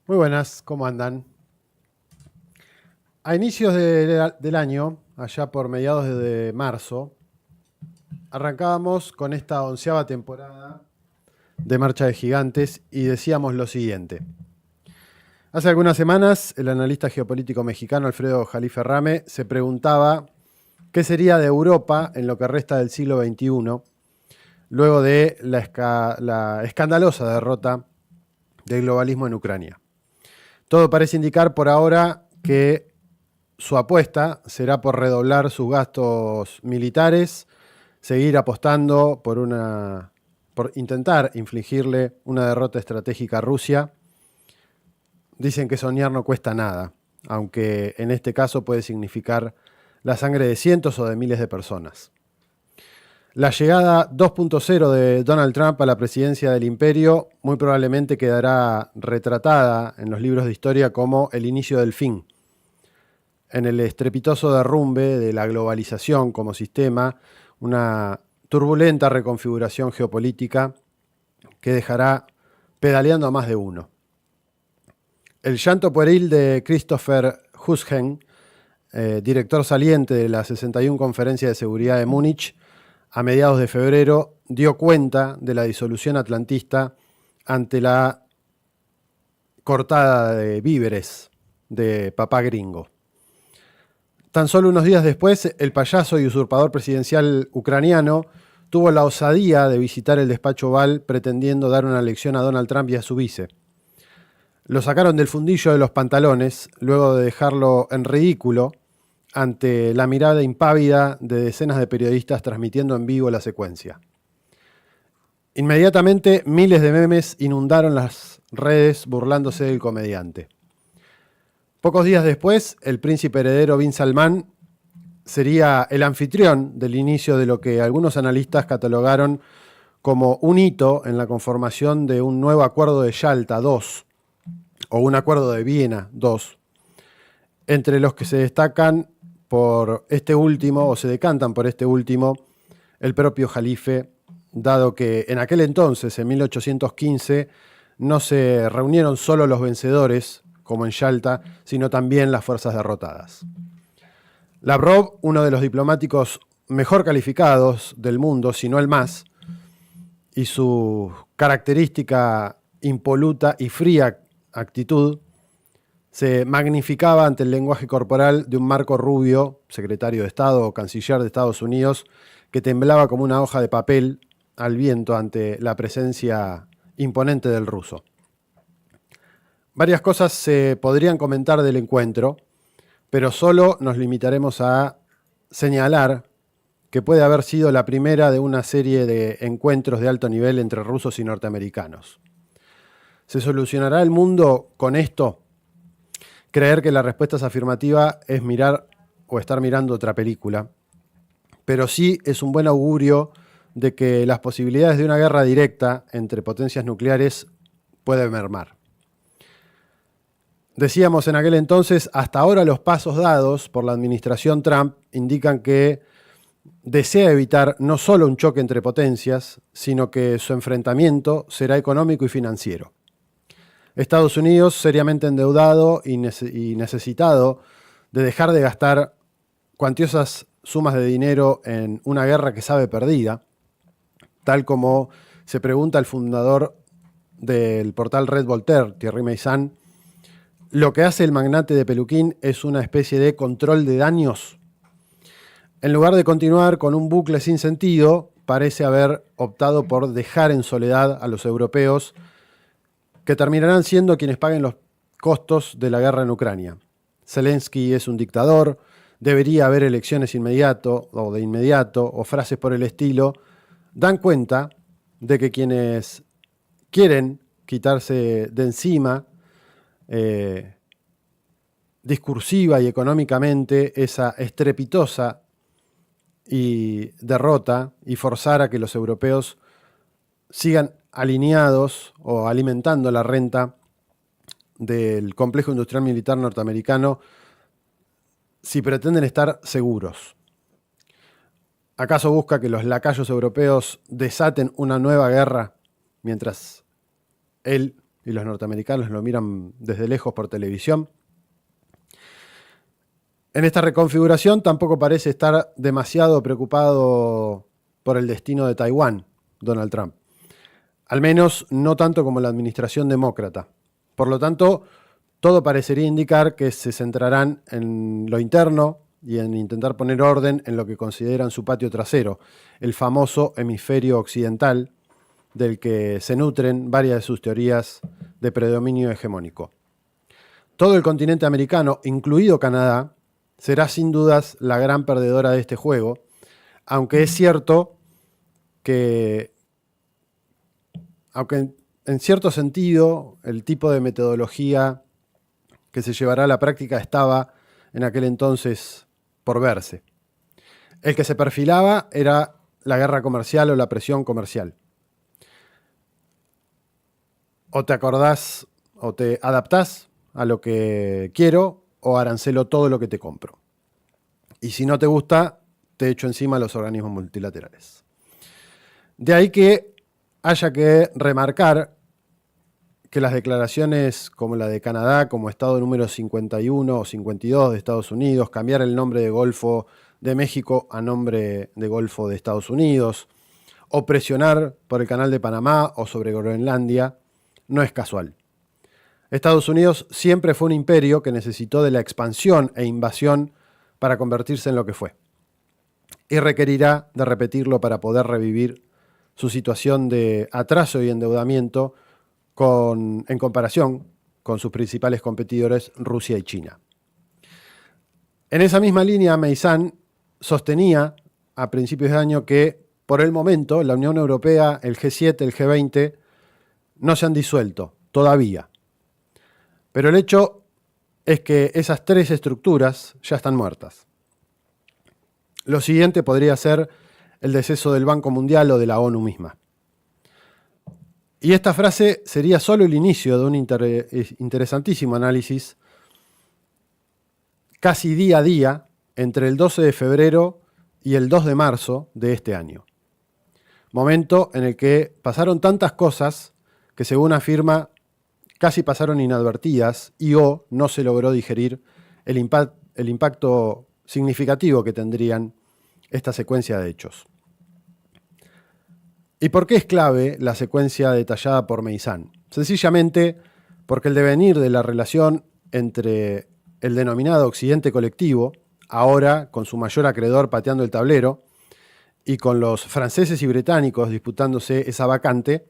Muy buenas, ¿cómo andan? A inicios del año, allá por mediados de marzo, arrancábamos con esta 11ª temporada de Marcha de Gigantes y decíamos lo siguiente. Hace algunas semanas, el analista geopolítico mexicano Alfredo Jalife Rame se preguntaba qué sería de Europa en lo que resta del siglo XXI, luego de la escandalosa derrota del globalismo en Ucrania. Todo parece indicar por ahora que su apuesta será por redoblar sus gastos militares, seguir apostando por intentar infligirle una derrota estratégica a Rusia. Dicen que soñar no cuesta nada, aunque en este caso puede significar la sangre de cientos o de miles de personas. La llegada 2.0 de Donald Trump a la presidencia del imperio muy probablemente quedará retratada en los libros de historia como el inicio del fin. En el estrepitoso derrumbe de la globalización como sistema, una turbulenta reconfiguración geopolítica que dejará pedaleando a más de uno. El llanto pueril de Christopher Husgen, director saliente de la 61 Conferencia de Seguridad de Múnich, a mediados de febrero, dio cuenta de la disolución atlantista ante la cortada de víveres de papá gringo. Tan solo unos días después, el payaso y usurpador presidencial ucraniano tuvo la osadía de visitar el despacho Oval pretendiendo dar una lección a Donald Trump y a su vice. Lo sacaron del fundillo de los pantalones luego de dejarlo en ridículo ante la mirada impávida de decenas de periodistas transmitiendo en vivo la secuencia. Inmediatamente, miles de memes inundaron las redes burlándose del comediante. Pocos días después, el príncipe heredero Bin Salman sería el anfitrión del inicio de lo que algunos analistas catalogaron como un hito en la conformación de un nuevo acuerdo de Yalta II o un acuerdo de Viena II, entre los que se destacan por este último o se decantan por este último el propio Jalife, dado que en aquel entonces, en 1815, no se reunieron solo los vencedores, como en Yalta, sino también las fuerzas derrotadas. Lavrov, uno de los diplomáticos mejor calificados del mundo, si no el más, y su característica impoluta y fría actitud, se magnificaba ante el lenguaje corporal de un Marco Rubio, secretario de Estado o canciller de Estados Unidos, que temblaba como una hoja de papel al viento ante la presencia imponente del ruso. Varias cosas se podrían comentar del encuentro, pero solo nos limitaremos a señalar que puede haber sido la primera de una serie de encuentros de alto nivel entre rusos y norteamericanos. ¿Se solucionará el mundo con esto? Creer que la respuesta es afirmativa es mirar o estar mirando otra película, pero sí es un buen augurio de que las posibilidades de una guerra directa entre potencias nucleares pueden mermar. Decíamos en aquel entonces, hasta ahora los pasos dados por la administración Trump indican que desea evitar no solo un choque entre potencias, sino que su enfrentamiento será económico y financiero. Estados Unidos, seriamente endeudado y necesitado de dejar de gastar cuantiosas sumas de dinero en una guerra que sabe perdida, tal como se pregunta el fundador del portal Red Voltaire, Thierry Meyssan. Lo que hace el magnate de Peluquín es una especie de control de daños. En lugar de continuar con un bucle sin sentido, parece haber optado por dejar en soledad a los europeos, que terminarán siendo quienes paguen los costos de la guerra en Ucrania. Zelensky es un dictador, debería haber elecciones de inmediato, o frases por el estilo, dan cuenta de que quienes quieren quitarse de encima discursiva y económicamente esa estrepitosa y derrota y forzar a que los europeos sigan alineados o alimentando la renta del complejo industrial militar norteamericano si pretenden estar seguros. ¿Acaso busca que los lacayos europeos desaten una nueva guerra mientras él y los norteamericanos lo miran desde lejos por televisión. En esta reconfiguración tampoco parece estar demasiado preocupado por el destino de Taiwán, Donald Trump. Al menos no tanto como la administración demócrata. Por lo tanto, todo parecería indicar que se centrarán en lo interno y en intentar poner orden en lo que consideran su patio trasero, el famoso hemisferio occidental, del que se nutren varias de sus teorías de predominio hegemónico. Todo el continente americano, incluido Canadá, será sin dudas la gran perdedora de este juego, aunque es cierto que, aunque en cierto sentido, el tipo de metodología que se llevará a la práctica estaba en aquel entonces por verse. El que se perfilaba era la guerra comercial o la presión comercial. O te acordás o te adaptás a lo que quiero o arancelo todo lo que te compro. Y si no te gusta, te echo encima los organismos multilaterales. De ahí que haya que remarcar que las declaraciones como la de Canadá, como Estado número 51 o 52 de Estados Unidos, cambiar el nombre de Golfo de México a nombre de Golfo de Estados Unidos, o presionar por el Canal de Panamá o sobre Groenlandia, no es casual. Estados Unidos siempre fue un imperio que necesitó de la expansión e invasión para convertirse en lo que fue. Y requerirá de repetirlo para poder revivir su situación de atraso y endeudamiento en comparación con sus principales competidores, Rusia y China. En esa misma línea, Meyssan sostenía a principios de año que, por el momento, la Unión Europea, el G7, el G20, no se han disuelto todavía. Pero el hecho es que esas tres estructuras ya están muertas. Lo siguiente podría ser el deceso del Banco Mundial o de la ONU misma. Y esta frase sería solo el inicio de un interesantísimo análisis casi día a día entre el 12 de febrero y el 2 de marzo de este año. Momento en el que pasaron tantas cosas que, según afirma, casi pasaron inadvertidas y o no se logró digerir el impacto significativo que tendrían esta secuencia de hechos. ¿Y por qué es clave la secuencia detallada por Meyssan? Sencillamente porque el devenir de la relación entre el denominado Occidente colectivo, ahora con su mayor acreedor pateando el tablero, y con los franceses y británicos disputándose esa vacante,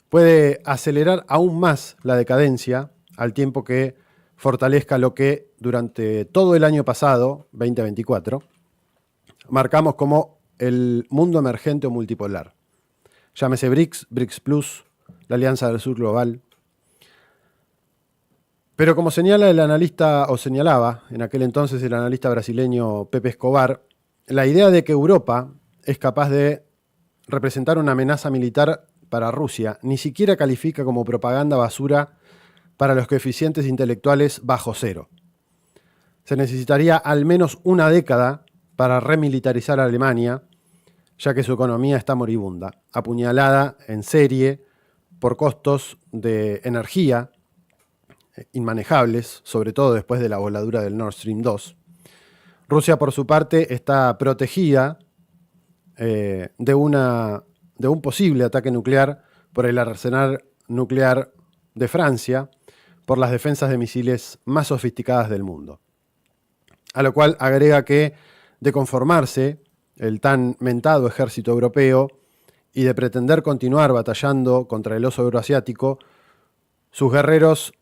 puede acelerar aún más la decadencia al tiempo que fortalezca lo que durante todo el año pasado, 2024, marcamos como el mundo emergente o multipolar. Llámese BRICS, BRICS Plus, la Alianza del Sur Global. Pero como señala el analista, o señalaba en aquel entonces el analista brasileño Pepe Escobar, la idea de que Europa es capaz de representar una amenaza militar para Rusia ni siquiera califica como propaganda basura para los coeficientes intelectuales bajo cero. Se necesitaría al menos una década para remilitarizar a Alemania, ya que su economía está moribunda, apuñalada en serie por costos de energía inmanejables, sobre todo después de la voladura del Nord Stream 2. Rusia, por su parte, está protegida de un posible ataque nuclear por el arsenal nuclear de Francia, por las defensas de misiles más sofisticadas del mundo. A lo cual agrega que, de conformarse el tan mentado ejército europeo y de pretender continuar batallando contra el oso euroasiático, sus guerreros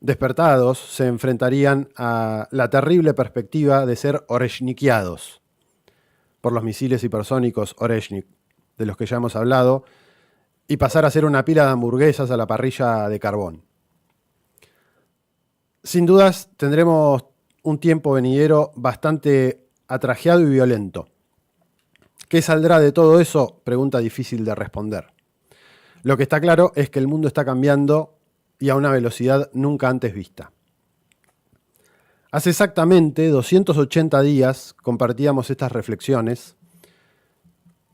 despertados se enfrentarían a la terrible perspectiva de ser oreshnikiados por los misiles hipersónicos Oreshnik, de los que ya hemos hablado, y pasar a ser una pila de hamburguesas a la parrilla de carbón. Sin dudas tendremos un tiempo venidero bastante atrajeado y violento. ¿Qué saldrá de todo eso? Pregunta difícil de responder. Lo que está claro es que el mundo está cambiando y a una velocidad nunca antes vista. Hace exactamente 280 días compartíamos estas reflexiones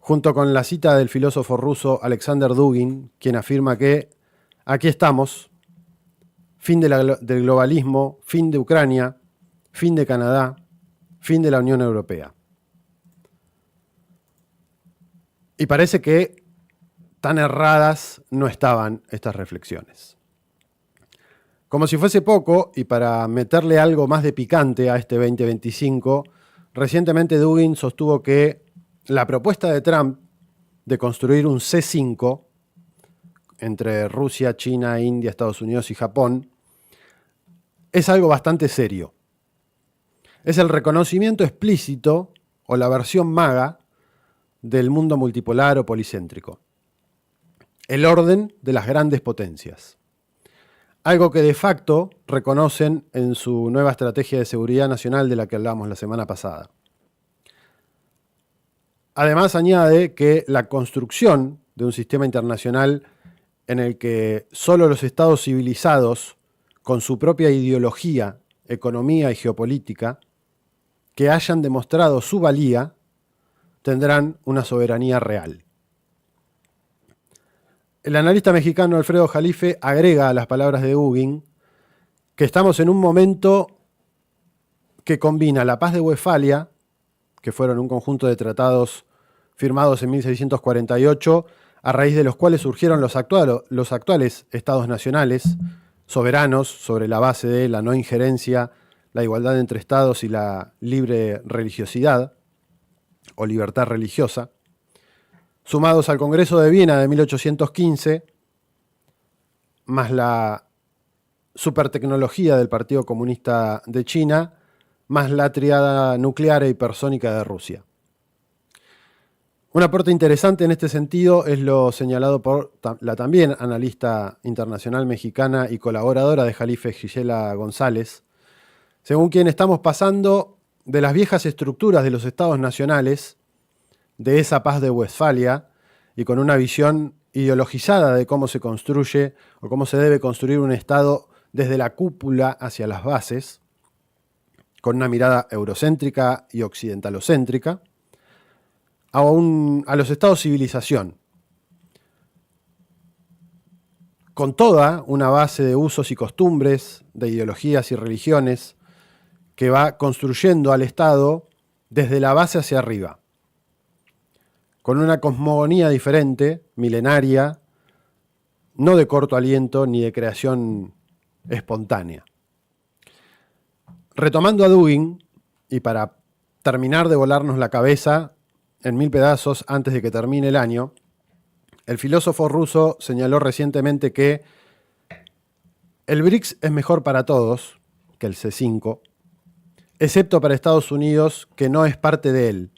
junto con la cita del filósofo ruso Alexander Dugin, quien afirma que aquí estamos, fin del globalismo, fin de Ucrania, fin de Canadá, fin de la Unión Europea. Y parece que tan erradas no estaban estas reflexiones. Como si fuese poco, y para meterle algo más de picante a este 2025, recientemente Dugin sostuvo que la propuesta de Trump de construir un C5 entre Rusia, China, India, Estados Unidos y Japón es algo bastante serio. Es el reconocimiento explícito o la versión maga del mundo multipolar o policéntrico. El orden de las grandes potencias. Algo que de facto reconocen en su nueva estrategia de seguridad nacional de la que hablamos la semana pasada. Además añade que la construcción de un sistema internacional en el que solo los estados civilizados, con su propia ideología, economía y geopolítica, que hayan demostrado su valía, tendrán una soberanía real. El analista mexicano Alfredo Jalife agrega a las palabras de Dugin que estamos en un momento que combina la paz de Westfalia, que fueron un conjunto de tratados firmados en 1648, a raíz de los cuales surgieron los actuales estados nacionales, soberanos, sobre la base de la no injerencia, la igualdad entre estados y la libre religiosidad, o libertad religiosa, sumados al Congreso de Viena de 1815, más la supertecnología del Partido Comunista de China, más la triada nuclear e hipersónica de Rusia. Un aporte interesante en este sentido es lo señalado por la también analista internacional mexicana y colaboradora de Jalife, Gisela González, según quien estamos pasando de las viejas estructuras de los estados nacionales, de esa paz de Westfalia, y con una visión ideologizada de cómo se construye o cómo se debe construir un estado desde la cúpula hacia las bases, con una mirada eurocéntrica y occidentalocéntrica, a los estados civilización, con toda una base de usos y costumbres, de ideologías y religiones, que va construyendo al Estado desde la base hacia arriba, con una cosmogonía diferente, milenaria, no de corto aliento ni de creación espontánea. Retomando a Dugin, y para terminar de volarnos la cabeza en 1000 pedazos antes de que termine el año, el filósofo ruso señaló recientemente que el BRICS es mejor para todos que el C5, excepto para Estados Unidos, que no es parte de él.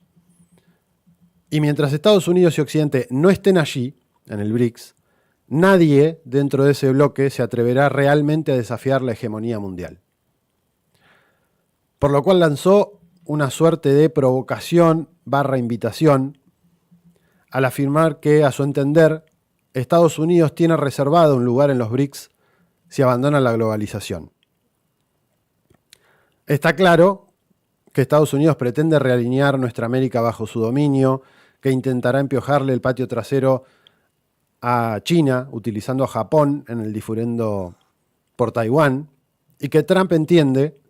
Y mientras Estados Unidos y Occidente no estén allí, en el BRICS, nadie dentro de ese bloque se atreverá realmente a desafiar la hegemonía mundial. Por lo cual lanzó una suerte de provocación / invitación al afirmar que, a su entender, Estados Unidos tiene reservado un lugar en los BRICS si abandona la globalización. Está claro que Estados Unidos pretende realinear nuestra América bajo su dominio, que intentará empiojarle el patio trasero a China, utilizando a Japón en el diferendo por Taiwán, y que Trump entiende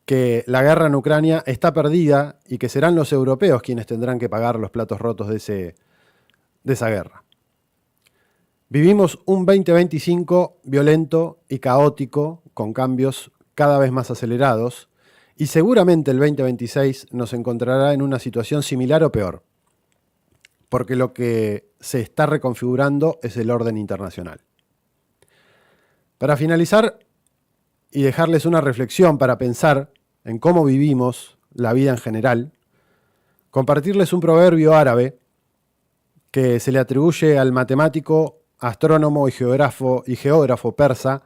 que la guerra en Ucrania está perdida y que serán los europeos quienes tendrán que pagar los platos rotos de esa guerra. Vivimos un 2025 violento y caótico, con cambios cada vez más acelerados, y seguramente el 2026 nos encontrará en una situación similar o peor, porque lo que se está reconfigurando es el orden internacional. Para finalizar y dejarles una reflexión para pensar en cómo vivimos la vida en general, compartirles un proverbio árabe que se le atribuye al matemático, astrónomo y geógrafo persa,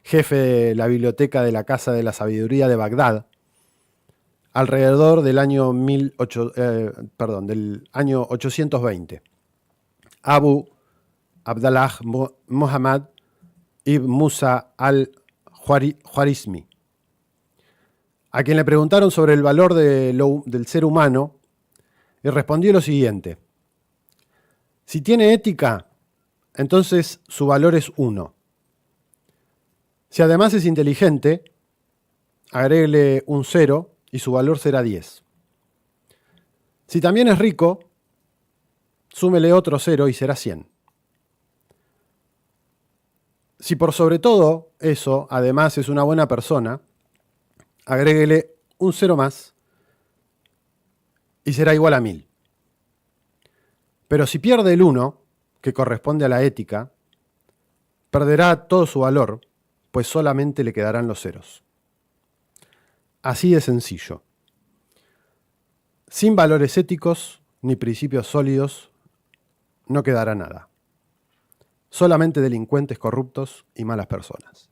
jefe de la biblioteca de la Casa de la Sabiduría de Bagdad, alrededor del año, del año 820. Abu Abdallah Muhammad ibn Musa al-Khwarizmi, a quien le preguntaron sobre el valor del ser humano, y respondió lo siguiente: si tiene ética, entonces su valor es 1. Si además es inteligente, agréguele un 0 y su valor será 10. Si también es rico, súmele otro 0 y será 100. Si por sobre todo eso, además es una buena persona, agréguele un 0 más y será igual a 1000. Pero si pierde el 1, que corresponde a la ética, perderá todo su valor, pues solamente le quedarán los ceros. Así de sencillo. Sin valores éticos ni principios sólidos, no quedará nada. Solamente delincuentes corruptos y malas personas.